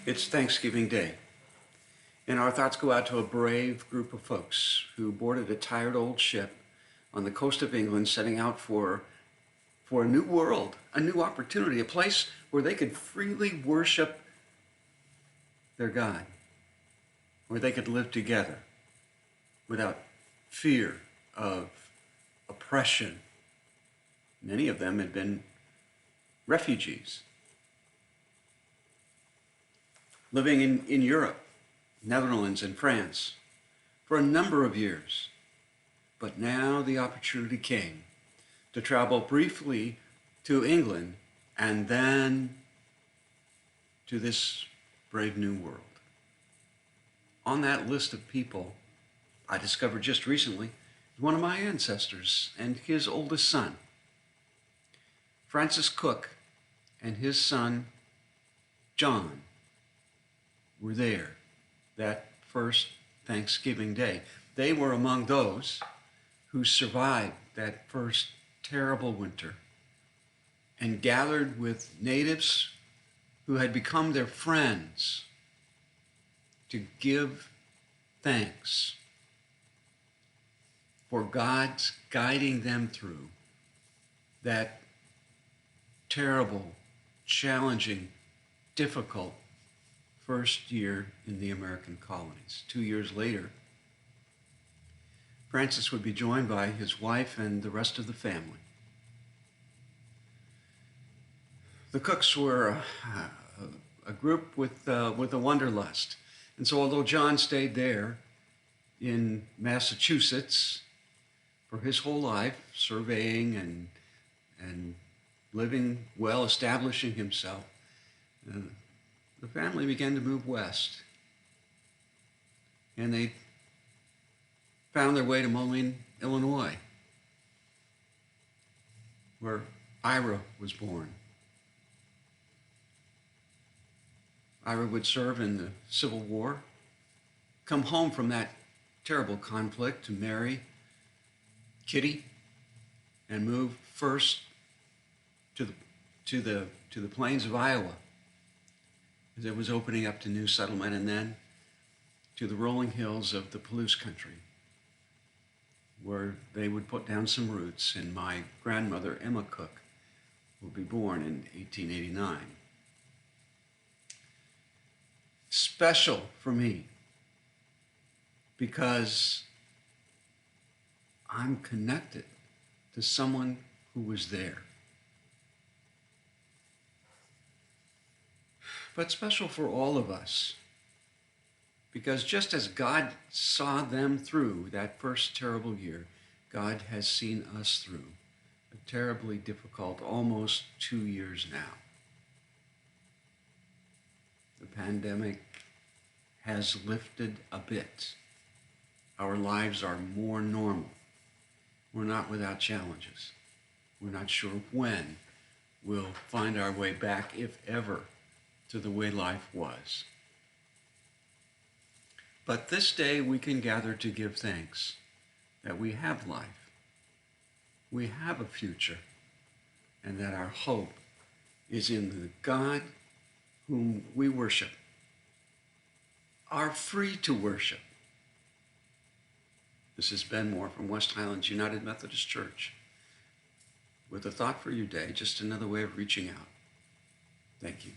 It's Thanksgiving Day, and our thoughts go out to a brave group of folks who boarded a tired old ship on the coast of England, setting out for a new world, a new opportunity, a place where they could freely worship their God, where they could live together without fear of oppression. Many of them had been refugees living in Europe, Netherlands, and France for a number of years. But now the opportunity came to travel briefly to England and then to this brave new world. On that list of people, I discovered just recently one of my ancestors and his oldest son. Francis Cook and his son, John, were there that first Thanksgiving Day. They were among those who survived that first terrible winter and gathered with natives who had become their friends to give thanks for God's guiding them through that terrible, challenging, difficult first year in the American colonies. 2 years later, Francis would be joined by his wife and the rest of the family. The Cooks were a group with a wanderlust. And so although John stayed there in Massachusetts for his whole life, surveying and living well, establishing himself, the family began to move west. And they found their way to Moline, Illinois, where Ira was born. Ira would serve in the Civil War, come home from that terrible conflict to marry Kitty, and move first to the plains of Iowa, as it was opening up to new settlement, and then to the rolling hills of the Palouse country, where they would put down some roots, and my grandmother, Emma Cook, would be born in 1889. Special for me because I'm connected to someone who was there. But special for all of us, because just as God saw them through that first terrible year, God has seen us through a terribly difficult, almost 2 years now. The pandemic has lifted a bit. Our lives are more normal. We're not without challenges. We're not sure when we'll find our way back, if ever, to the way life was. But this day we can gather to give thanks that we have life, we have a future, and that our hope is in the God whom we worship, are free to worship. This is Ben Moore from West Highlands United Methodist Church with a thought for your day, just another way of reaching out. Thank you.